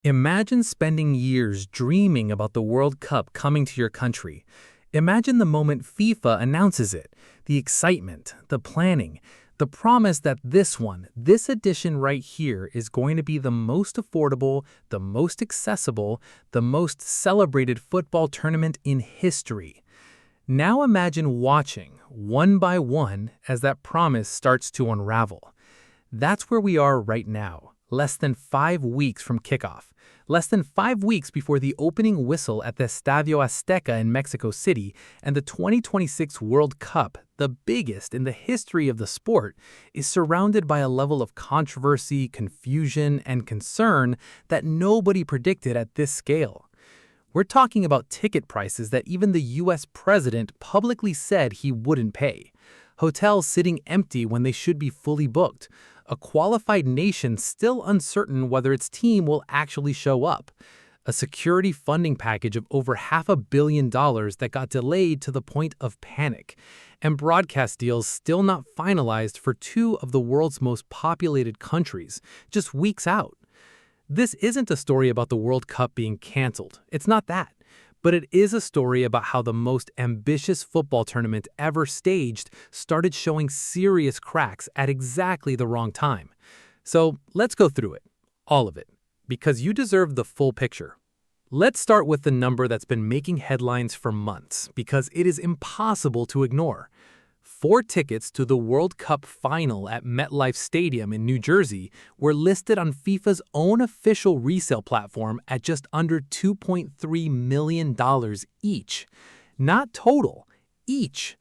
Imagine spending years dreaming about the World Cup coming to your country. Imagine the moment FIFA announces it, the excitement, the planning, the promise that this edition right here, is going to be the most affordable, the most accessible, the most celebrated football tournament in history. Now imagine watching, one by one, as that promise starts to unravel. That's where we are right now, less than 5 weeks from kickoff. Less than 5 weeks before the opening whistle at the Estadio Azteca in Mexico City, and the 2026 World Cup, the biggest in the history of the sport, is surrounded by a level of controversy, confusion, and concern that nobody predicted at this scale. We're talking about ticket prices that even the US president publicly said he wouldn't pay. Hotels sitting empty when they should be fully booked. A qualified nation still uncertain whether its team will actually show up. A security funding package of over $500 million that got delayed to the point of panic. And broadcast deals still not finalized for two of the world's most populated countries, just weeks out. This isn't a story about the World Cup being canceled. It's not that. But it is a story about how the most ambitious football tournament ever staged started showing serious cracks at exactly the wrong time. So let's go through it, all of it, because you deserve the full picture. Let's start with the number that's been making headlines for months, because it is impossible to ignore. 4 tickets to the World Cup final at MetLife Stadium in New Jersey were listed on FIFA's own official resale platform at just under $2.3 million each. Not total, each.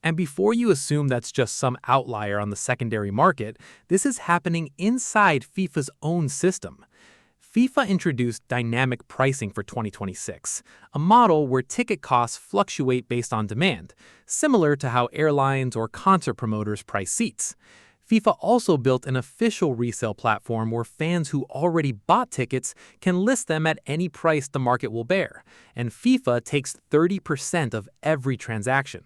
And before you assume that's just some outlier on the secondary market, this is happening inside FIFA's own system. FIFA introduced dynamic pricing for 2026, a model where ticket costs fluctuate based on demand, similar to how airlines or concert promoters price seats. FIFA also built an official resale platform where fans who already bought tickets can list them at any price the market will bear, and FIFA takes 30% of every transaction.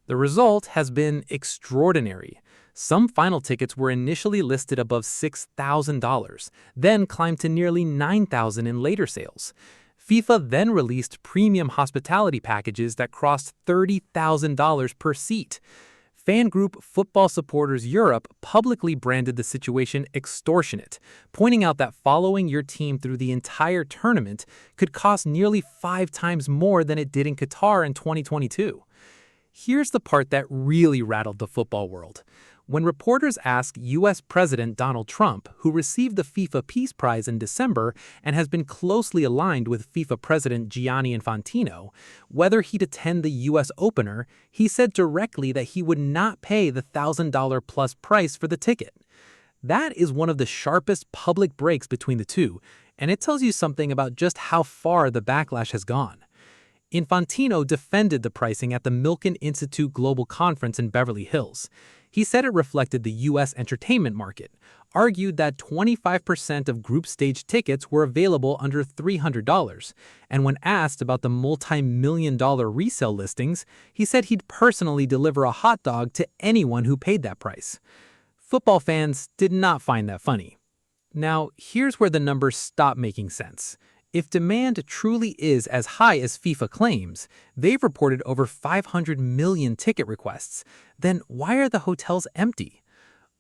The result has been extraordinary. Some final tickets were initially listed above $6,000, then climbed to nearly $9,000 in later sales. FIFA then released premium hospitality packages that crossed $30,000 per seat. Fan group Football Supporters Europe publicly branded the situation extortionate, pointing out that following your team through the entire tournament could cost nearly 5 times more than it did in Qatar in 2022. Here's the part that really rattled the football world. When reporters asked U.S. President Donald Trump, who received the FIFA Peace Prize in December and has been closely aligned with FIFA President Gianni Infantino, whether he'd attend the U.S. opener, he said directly that he would not pay the $1,000 plus price for the ticket. That is one of the sharpest public breaks between the two, and it tells you something about just how far the backlash has gone. Infantino defended the pricing at the Milken Institute Global Conference in Beverly Hills. He said it reflected the U.S. entertainment market, argued that 25% of group stage tickets were available under $300, and when asked about the multi-million-dollar resale listings, he said he'd personally deliver a hot dog to anyone who paid that price. Football fans did not find that funny. Now, here's where the numbers stop making sense. If demand truly is as high as FIFA claims, they've reported over 500 million ticket requests, then why are the hotels empty?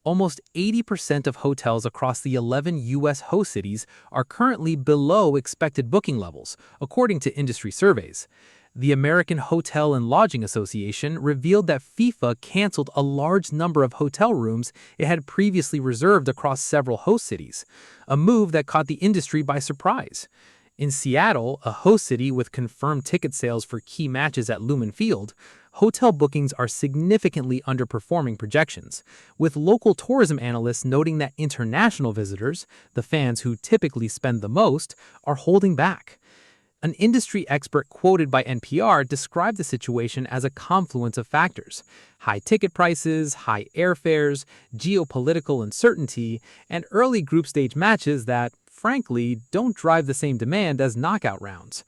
Almost 80% of hotels across the 11 U.S. host cities are currently below expected booking levels, according to industry surveys. The American Hotel and Lodging Association revealed that FIFA canceled a large number of hotel rooms it had previously reserved across several host cities, a move that caught the industry by surprise. In Seattle, a host city with confirmed ticket sales for key matches at Lumen Field, hotel bookings are significantly underperforming projections, with local tourism analysts noting that international visitors, the fans who typically spend the most, are holding back. An industry expert quoted by NPR described the situation as a confluence of factors: high ticket prices, high airfares, geopolitical uncertainty, and early group stage matches that, frankly, don't drive the same demand as knockout rounds.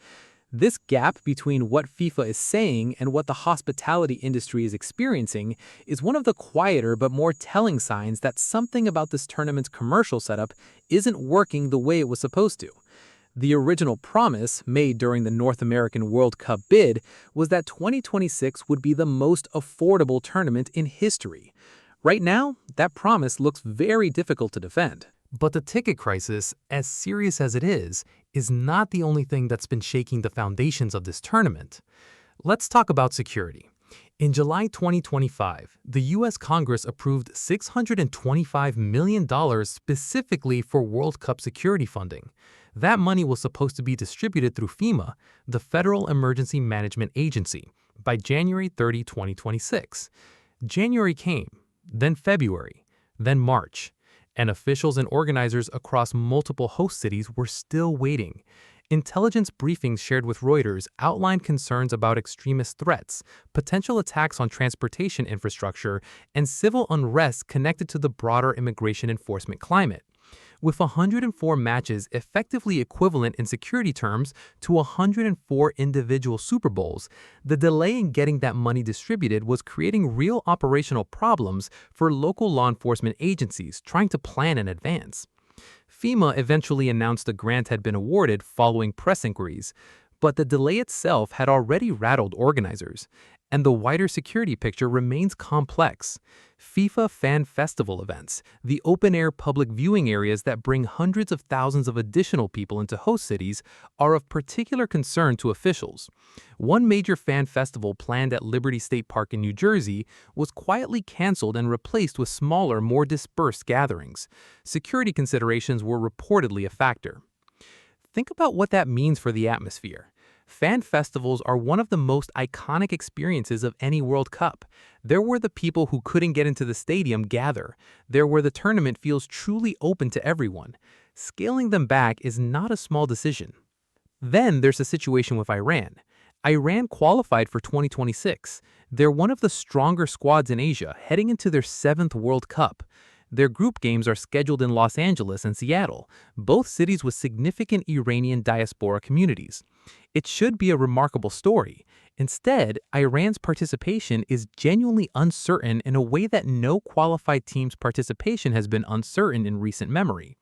This gap between what FIFA is saying and what the hospitality industry is experiencing is one of the quieter but more telling signs that something about this tournament's commercial setup isn't working the way it was supposed to. The original promise, made during the North American World Cup bid, was that 2026 would be the most affordable tournament in history. Right now, that promise looks very difficult to defend. But the ticket crisis, as serious as it is not the only thing that's been shaking the foundations of this tournament. Let's talk about security. In July 2025, the U.S. Congress approved $625 million specifically for World Cup security funding. That money was supposed to be distributed through FEMA, the Federal Emergency Management Agency, by January 30, 2026. January came, then February, then March, and officials and organizers across multiple host cities were still waiting. Intelligence briefings shared with Reuters outlined concerns about extremist threats, potential attacks on transportation infrastructure, and civil unrest connected to the broader immigration enforcement climate. With 104 matches effectively equivalent in security terms to 104 individual Super Bowls, the delay in getting that money distributed was creating real operational problems for local law enforcement agencies trying to plan in advance. FEMA eventually announced the grant had been awarded following press inquiries, but the delay itself had already rattled organizers, and the wider security picture remains complex. FIFA fan festival events, the open-air public viewing areas that bring hundreds of thousands of additional people into host cities, are of particular concern to officials. One major fan festival planned at Liberty State Park in New Jersey was quietly canceled and replaced with smaller, more dispersed gatherings. Security considerations were reportedly a factor. Think about what that means for the atmosphere. Fan festivals are one of the most iconic experiences of any World Cup. They're where the people who couldn't get into the stadium gather. They're where the tournament feels truly open to everyone. Scaling them back is not a small decision. Then there's the situation with Iran. Iran qualified for 2026. They're one of the stronger squads in Asia, heading into their 7th World Cup. Their group games are scheduled in Los Angeles and Seattle, both cities with significant Iranian diaspora communities. It should be a remarkable story. Instead, Iran's participation is genuinely uncertain in a way that no qualified team's participation has been uncertain in recent memory.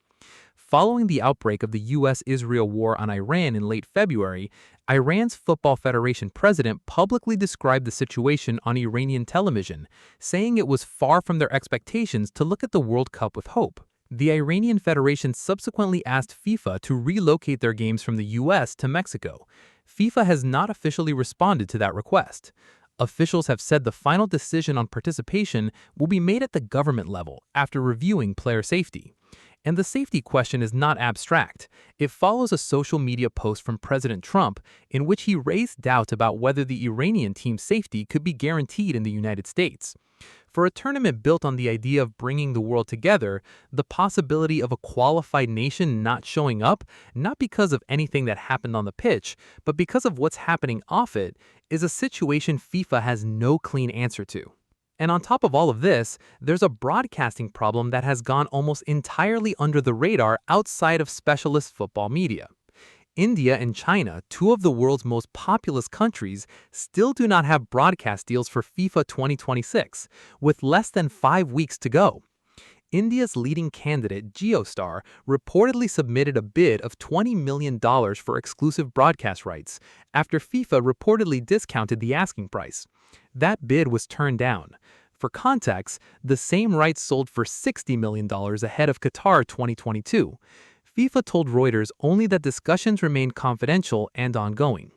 Following the outbreak of the U.S.-Israel war on Iran in late February, Iran's Football Federation president publicly described the situation on Iranian television, saying it was far from their expectations to look at the World Cup with hope. The Iranian Federation subsequently asked FIFA to relocate their games from the U.S. to Mexico. FIFA has not officially responded to that request. Officials have said the final decision on participation will be made at the government level after reviewing player safety. And the safety question is not abstract. It follows a social media post from President Trump in which he raised doubt about whether the Iranian team's safety could be guaranteed in the United States. For a tournament built on the idea of bringing the world together, the possibility of a qualified nation not showing up, not because of anything that happened on the pitch, but because of what's happening off it, is a situation FIFA has no clean answer to. And on top of all of this, there's a broadcasting problem that has gone almost entirely under the radar outside of specialist football media. India and China, two of the world's most populous countries, still do not have broadcast deals for FIFA 2026, with less than 5 weeks to go. India's leading candidate, JioStar, reportedly submitted a bid of $20 million for exclusive broadcast rights, after FIFA reportedly discounted the asking price. That bid was turned down. For context, the same rights sold for $60 million ahead of Qatar 2022. FIFA told Reuters only that discussions remain confidential and ongoing.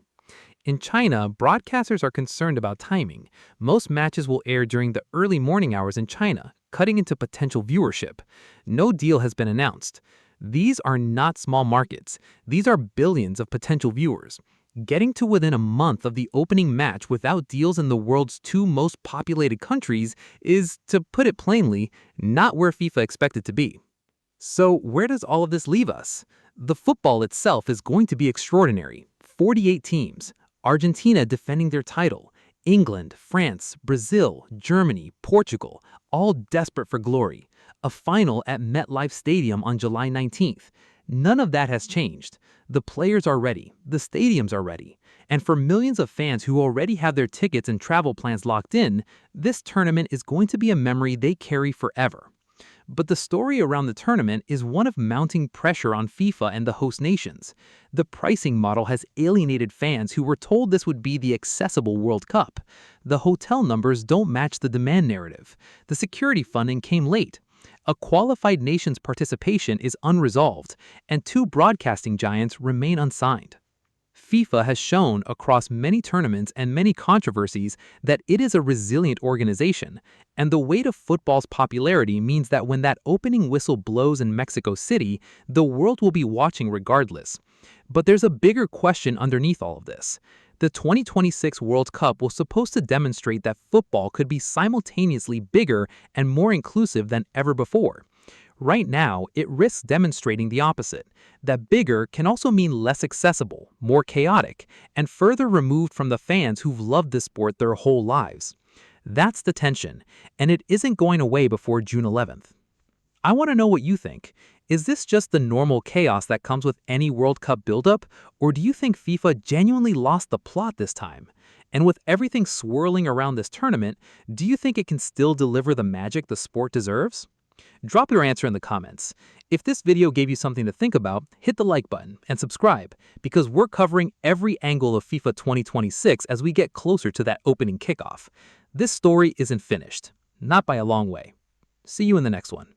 In China, broadcasters are concerned about timing. Most matches will air during the early morning hours in China, cutting into potential viewership. No deal has been announced. These are not small markets. These are billions of potential viewers. Getting to within a month of the opening match without deals in the world's 2 most populated countries is, to put it plainly, not where FIFA expected to be. So where does all of this leave us? The football itself is going to be extraordinary. 48 teams. Argentina defending their title. England, France, Brazil, Germany, Portugal, all desperate for glory. A final at MetLife Stadium on July 19th. None of that has changed. The players are ready. The stadiums are ready. And for millions of fans who already have their tickets and travel plans locked in, this tournament is going to be a memory they carry forever. But the story around the tournament is one of mounting pressure on FIFA and the host nations. The pricing model has alienated fans who were told this would be the accessible World Cup. The hotel numbers don't match the demand narrative. The security funding came late. A qualified nation's participation is unresolved, and two broadcasting giants remain unsigned. FIFA has shown across many tournaments and many controversies that it is a resilient organization, and the weight of football's popularity means that when that opening whistle blows in Mexico City, the world will be watching regardless. But there's a bigger question underneath all of this. The 2026 World Cup was supposed to demonstrate that football could be simultaneously bigger and more inclusive than ever before. Right now, it risks demonstrating the opposite, that bigger can also mean less accessible, more chaotic, and further removed from the fans who've loved this sport their whole lives. That's the tension, and it isn't going away before June 11th. I want to know what you think. Is this just the normal chaos that comes with any World Cup buildup, or do you think FIFA genuinely lost the plot this time? And with everything swirling around this tournament, do you think it can still deliver the magic the sport deserves? Drop your answer in the comments. If this video gave you something to think about, hit the like button and subscribe, because we're covering every angle of FIFA 2026 as we get closer to that opening kickoff. This story isn't finished, not by a long way. See you in the next one.